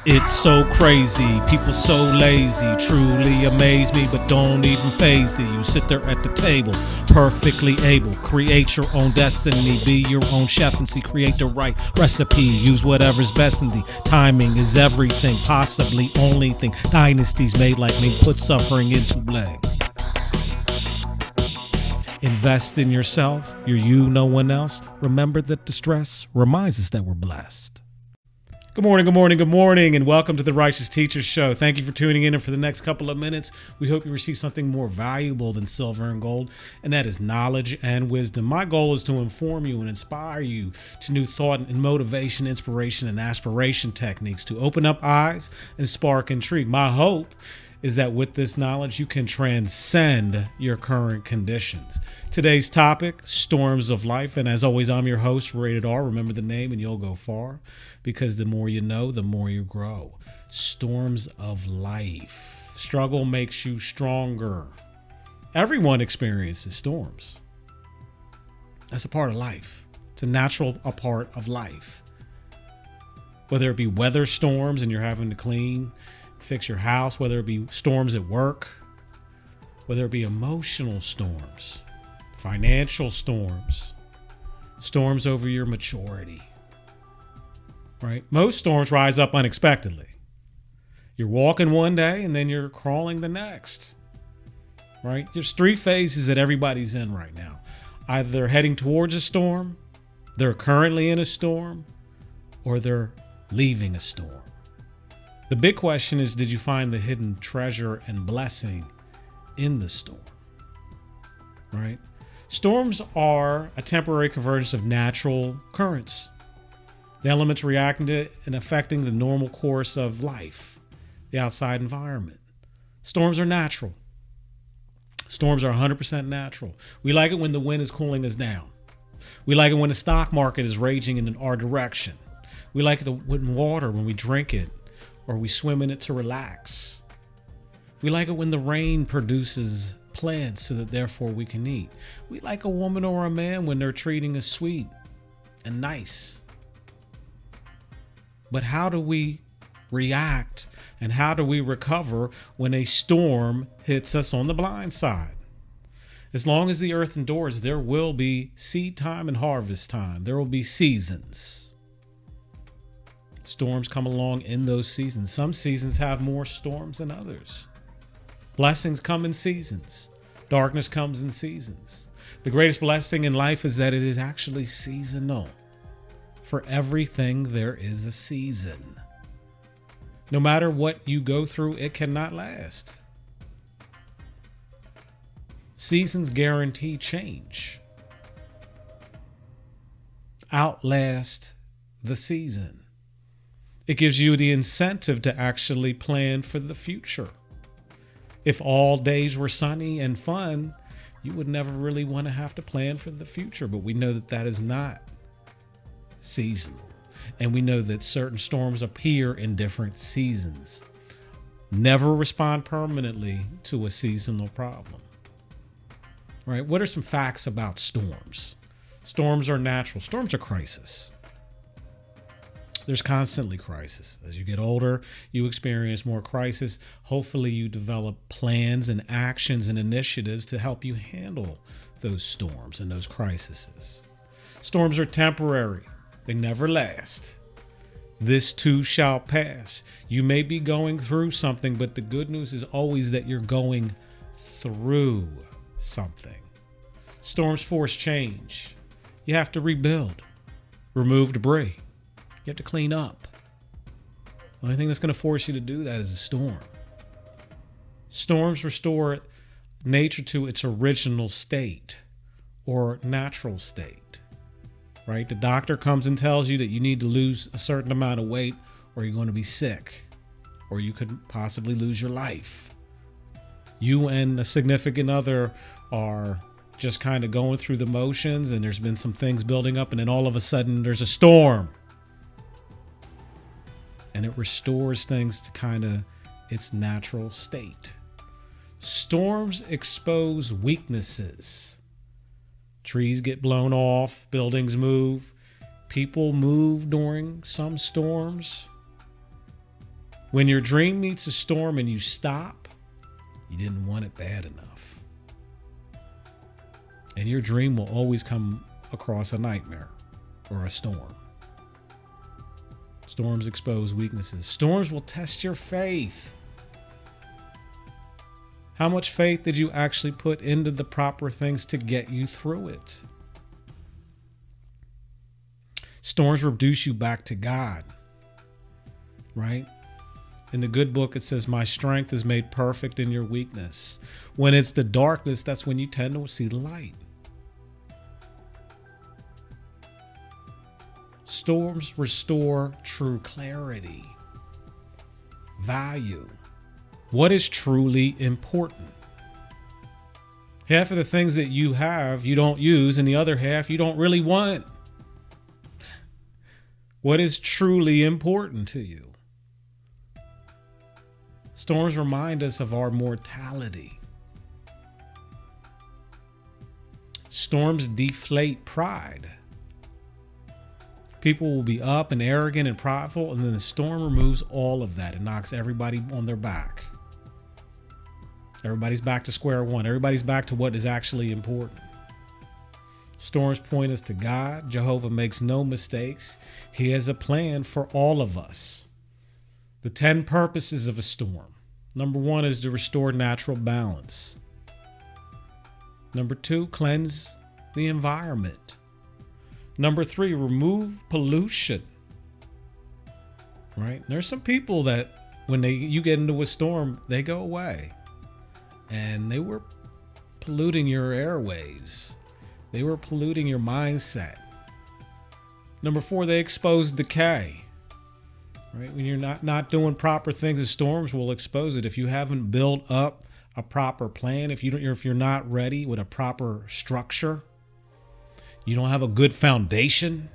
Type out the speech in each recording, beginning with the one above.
It's so crazy, people so lazy, truly amaze me, but don't even faze thee. You sit there at the table, perfectly able, create your own destiny, be your own chef and see, create the right recipe, use whatever's best in thee. Timing is everything, possibly only thing dynasties made like me put suffering into blame. Invest in yourself, you're you, no one else. Remember that distress reminds us that we're blessed. Good morning, and welcome to the Righteous Teachers Show. Thank you for tuning in, and for the next couple of minutes, we hope you receive something more valuable than silver and gold, and that is knowledge and wisdom. My goal is to inform you and inspire you to new thought and motivation, inspiration, and aspiration techniques to open up eyes and spark intrigue. My hope is that with this knowledge, you can transcend your current conditions. Today's topic, storms of life. And as always, I'm your host, Rated R. Remember the name and you'll go far, because the more you know, the more you grow. Storms of life. Struggle makes you stronger. Everyone experiences storms. That's a part of life. It's a natural part of life. Whether it be weather storms and you're having to clean, fix your house, whether it be storms at work, whether it be emotional storms, financial storms, storms over your maturity, right? Most storms rise up unexpectedly. You're walking one day and then you're crawling the next, right? There's three phases that everybody's in right now. Either they're heading towards a storm, they're currently in a storm, or they're leaving a storm. The big question is, did you find the hidden treasure and blessing in the storm? Right? Storms are a temporary convergence of natural currents. The elements reacting to and affecting the normal course of life, the outside environment. Storms are natural. Storms are 100% natural. We like it when the wind is cooling us down. We like it when the stock market is raging in our direction. We like it when water, when we drink it, or we swim in it to relax. We like it when the rain produces plants so that therefore we can eat. We like a woman or a man when they're treating us sweet and nice. But how do we react and how do we recover when a storm hits us on the blind side? As long as the earth endures, there will be seed time and harvest time. There will be seasons. Storms come along in those seasons. Some seasons have more storms than others. Blessings come in seasons. Darkness comes in seasons. The greatest blessing in life is that it is actually seasonal. For everything, there is a season. No matter what you go through, it cannot last. Seasons guarantee change. Outlast the season. It gives you the incentive to actually plan for the future. If all days were sunny and fun, you would never really want to have to plan for the future. But we know that that is not seasonal. And we know that certain storms appear in different seasons. Never respond permanently to a seasonal problem. Right? What are some facts about storms? Storms are natural. Storms are crisis. There's constantly crisis. As you get older, you experience more crisis. Hopefully you develop plans and actions and initiatives to help you handle those storms and those crises. Storms are temporary. They never last. This too shall pass. You may be going through something, but the good news is always that you're going through something. Storms force change. You have to rebuild, remove debris. You have to clean up. The only thing that's going to force you to do that is a storm. Storms restore nature to its original state or natural state, right? The doctor comes and tells you that you need to lose a certain amount of weight or you're going to be sick or you could possibly lose your life. You and a significant other are just kind of going through the motions and there's been some things building up and then all of a sudden there's a storm. And it restores things to kind of its natural state. Storms expose weaknesses. Trees get blown off, buildings move, people move during some storms. When your dream meets a storm and you stop, you didn't want it bad enough. And your dream will always come across a nightmare or a storm. Storms expose weaknesses. Storms will test your faith. How much faith did you actually put into the proper things to get you through it? Storms reduce you back to God, right? In the good book, it says, my strength is made perfect in your weakness. When it's the darkness, that's when you tend to see the light. Storms restore true clarity, value. What is truly important? Half of the things that you have, you don't use, and the other half you don't really want. What is truly important to you? Storms remind us of our mortality. Storms deflate pride. People will be up and arrogant and prideful, and then the storm removes all of that and knocks everybody on their back. Everybody's back to square one. Everybody's back to what is actually important. Storms point us to God. Jehovah makes no mistakes. He has a plan for all of us. The 10 purposes of a storm. Number 1 is to restore natural balance. Number 2, cleanse the environment. Number 3, remove pollution. Right? There's some people that when you get into a storm, they go away. And they were polluting your airwaves. They were polluting your mindset. Number 4, they expose decay. Right? When you're not doing proper things, the storms will expose it. If you haven't built up a proper plan, if you're not ready with a proper structure, you don't have a good foundation,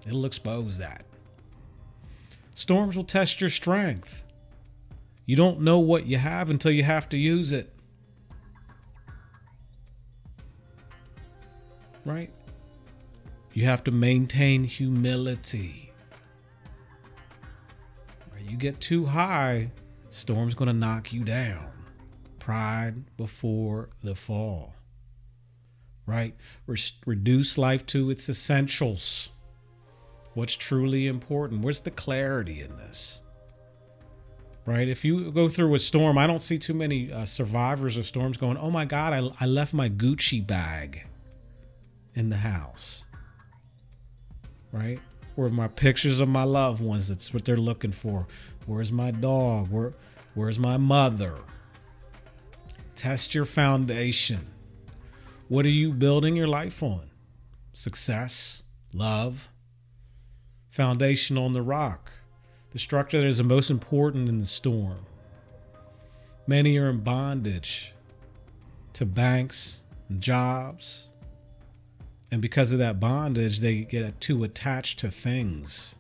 it'll expose that. Storms will test your strength. You don't know what you have until you have to use it. Right? You have to maintain humility. You get too high, storm's going to knock you down. Pride before the fall. Right? Reduce life to its essentials. What's truly important? Where's the clarity in this? Right? If you go through a storm, I don't see too many survivors of storms going, oh my God, I left my Gucci bag in the house. Right? Or my pictures of my loved ones, that's what they're looking for. Where's my dog? Where's my mother? Test your foundation. What are you building your life on? Success, love, foundation on the rock. The structure that is the most important in the storm. Many are in bondage to banks and jobs. And because of that bondage, they get too attached to things.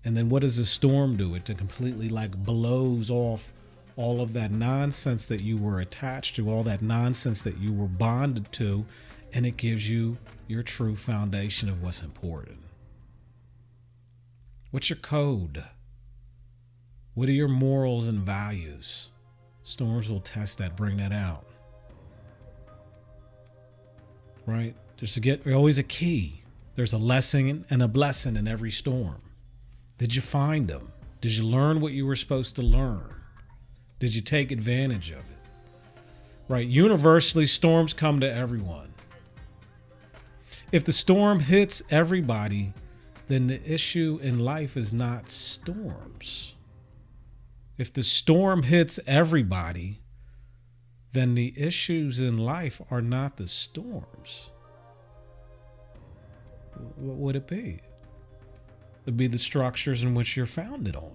And then what does the storm do? It completely blows off all of that nonsense that you were attached to, all that nonsense that you were bonded to, and it gives you your true foundation of what's important. What's your code? What are your morals and values? Storms will test that, bring that out. Right? There's always a key. There's a lesson and a blessing in every storm. Did you find them? Did you learn what you were supposed to learn? Did you take advantage of it? Right? Universally, storms come to everyone. If the storm hits everybody, then the issue in life is not storms. If the storm hits everybody, then the issues in life are not the storms. What would it be? It'd be the structures in which you're founded on.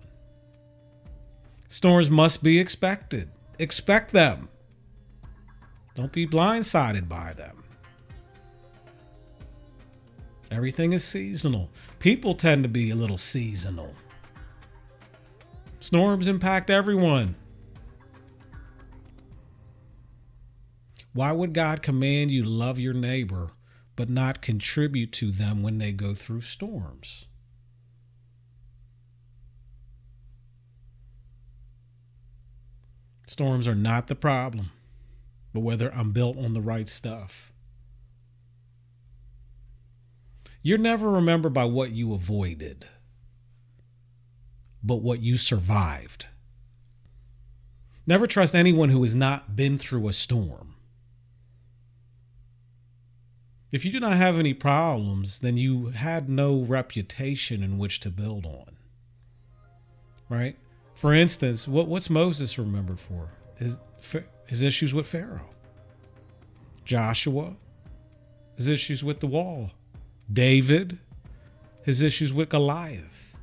Storms must be expected. Expect them. Don't be blindsided by them. Everything is seasonal. People tend to be a little seasonal. Storms impact everyone. Why would God command you to love your neighbor but not contribute to them when they go through storms? Storms are not the problem, but whether I'm built on the right stuff. You're never remembered by what you avoided, but what you survived. Never trust anyone who has not been through a storm. If you do not have any problems, then you had no reputation in which to build on. Right? For instance, what's Moses remembered for? His issues with Pharaoh. Joshua, his issues with the wall. David, his issues with Goliath.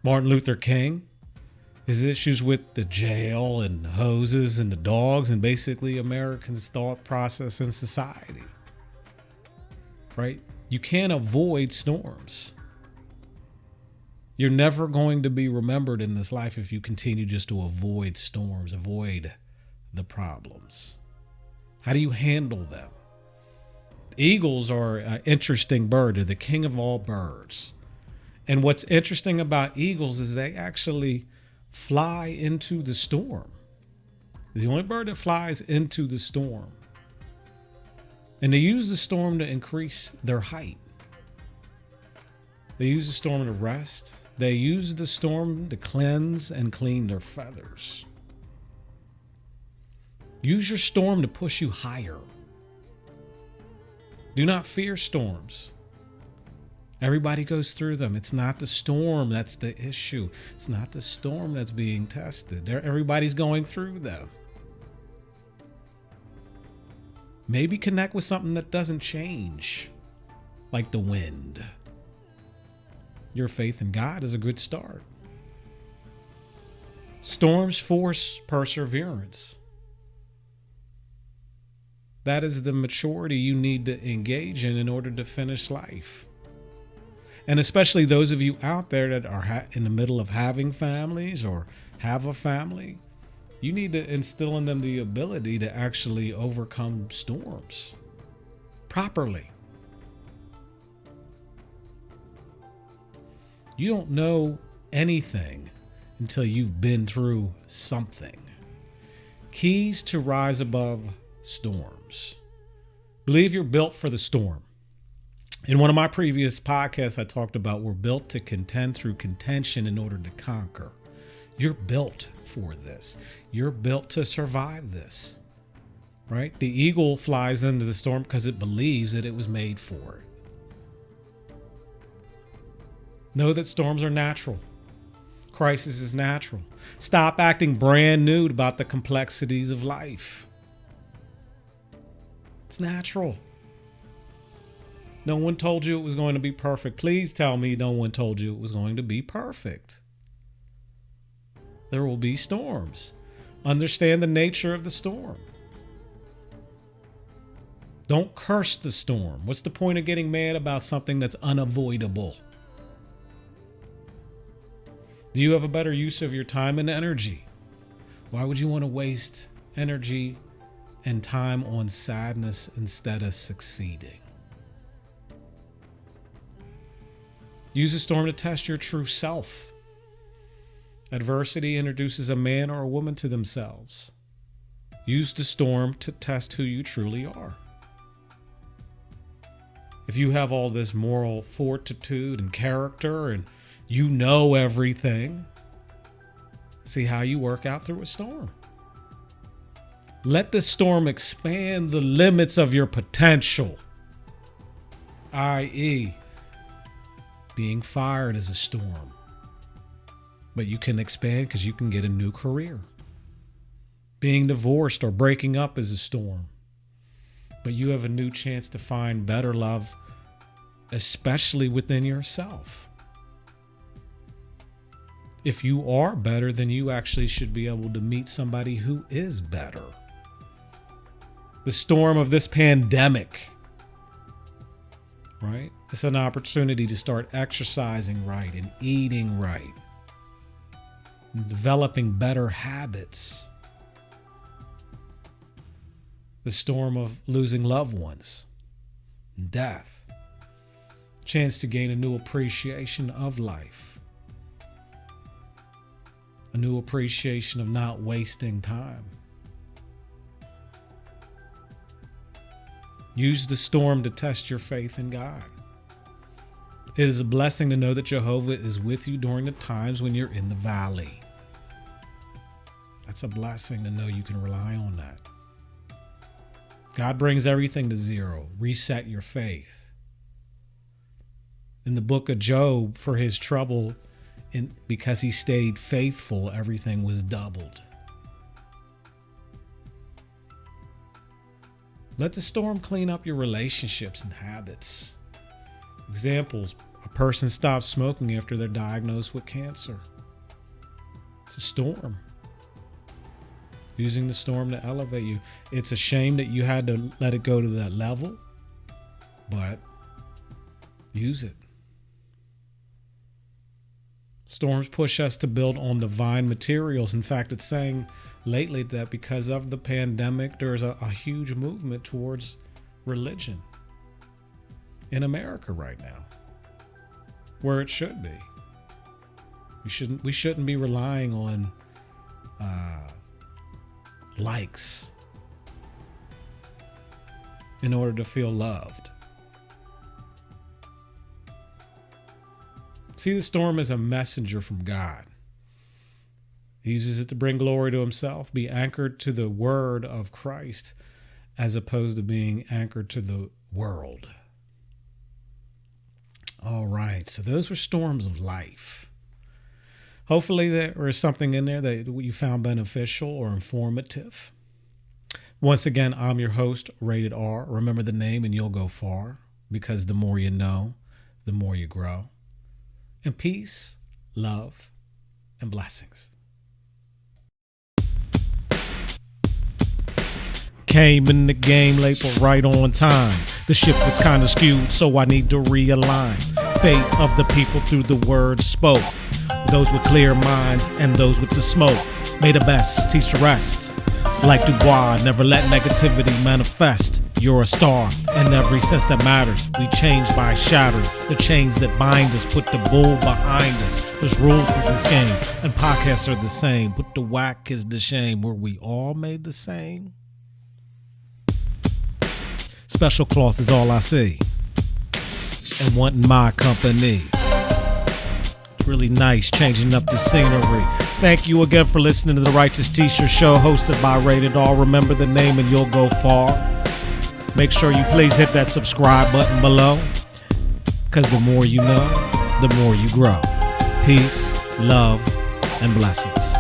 Martin Luther King, his issues with the jail and hoses and the dogs and basically Americans' thought process and society. Right? You can't avoid storms. You're never going to be remembered in this life if you continue just to avoid storms, avoid the problems. How do you handle them? Eagles are an interesting bird. They're the king of all birds. And what's interesting about eagles is they actually fly into the storm. The only bird that flies into the storm. And they use the storm to increase their height. They use the storm to rest. They use the storm to cleanse and clean their feathers. Use your storm to push you higher. Do not fear storms. Everybody goes through them. It's not the storm that's the issue. It's not the storm that's being tested. Everybody's going through them. Maybe connect with something that doesn't change, like the wind. Your faith in God is a good start. Storms force perseverance. That is the maturity you need to engage in order to finish life. And especially those of you out there that are in the middle of having families or have a family, you need to instill in them the ability to actually overcome storms properly. You don't know anything until you've been through something. Keys to rise above storms. Believe you're built for the storm. In one of my previous podcasts, I talked about we're built to contend through contention in order to conquer. You're built for this. You're built to survive this, right? The eagle flies into the storm because it believes that it was made for it. Know that storms are natural. Crisis is natural. Stop acting brand new about the complexities of life. It's natural. No one told you it was going to be perfect. Please tell me no one told you it was going to be perfect. There will be storms. Understand the nature of the storm. Don't curse the storm. What's the point of getting mad about something that's unavoidable? Do you have a better use of your time and energy? Why would you want to waste energy and time on sadness instead of succeeding? Use a storm to test your true self. Adversity introduces a man or a woman to themselves. Use the storm to test who you truly are. If you have all this moral fortitude and character and you know everything, see how you work out through a storm. Let the storm expand the limits of your potential, i.e., being fired is a storm. But you can expand because you can get a new career. Being divorced or breaking up is a storm. But you have a new chance to find better love, especially within yourself. If you are better, then you actually should be able to meet somebody who is better. The storm of this pandemic, right? It's an opportunity to start exercising right and eating right, and developing better habits. The storm of losing loved ones, death, chance to gain a new appreciation of life. a new appreciation of not wasting time. Use the storm to test your faith in God. It is a blessing to know that Jehovah is with you during the times when you're in the valley. That's a blessing to know you can rely on that. God brings everything to zero. Reset your faith. In the book of Job, for his trouble, because he stayed faithful, everything was doubled. Let the storm clean up your relationships and habits. Examples: a person stops smoking after they're diagnosed with cancer. It's a storm. Using the storm to elevate you. It's a shame that you had to let it go to that level, but use it. Storms push us to build on divine materials. In fact, it's saying lately that because of the pandemic, there's a huge movement towards religion in America right now, where it should be. We shouldn't be relying on likes in order to feel loved. See the storm as a messenger from God. He uses it to bring glory to himself, be anchored to the word of Christ, as opposed to being anchored to the world. All right, so those were storms of life. Hopefully there is something in there that you found beneficial or informative. Once again, I'm your host, Rated R. Remember the name and you'll go far, because the more you know, the more you grow. And peace, love, and blessings. Came in the game late but right on time. The ship was kind of skewed, so I need to realign. Fate of the people through the words spoke. Those with clear minds and those with the smoke. May the best teach the rest. Like Dubois, never let negativity manifest. You're a star in every sense that matters. We change by shattering the chains that bind us. Put the bull behind us. There's rules to this game, and podcasts are the same. Put the whack is the shame. Were we all made the same? Special cloth is all I see, and wanting my company. It's really nice changing up the scenery. Thank you again for listening to the Righteous Teacher Show, hosted by Rated R. Remember the name and you'll go far. Make sure you please hit that subscribe button below, because the more you know, the more you grow. Peace, love, and blessings.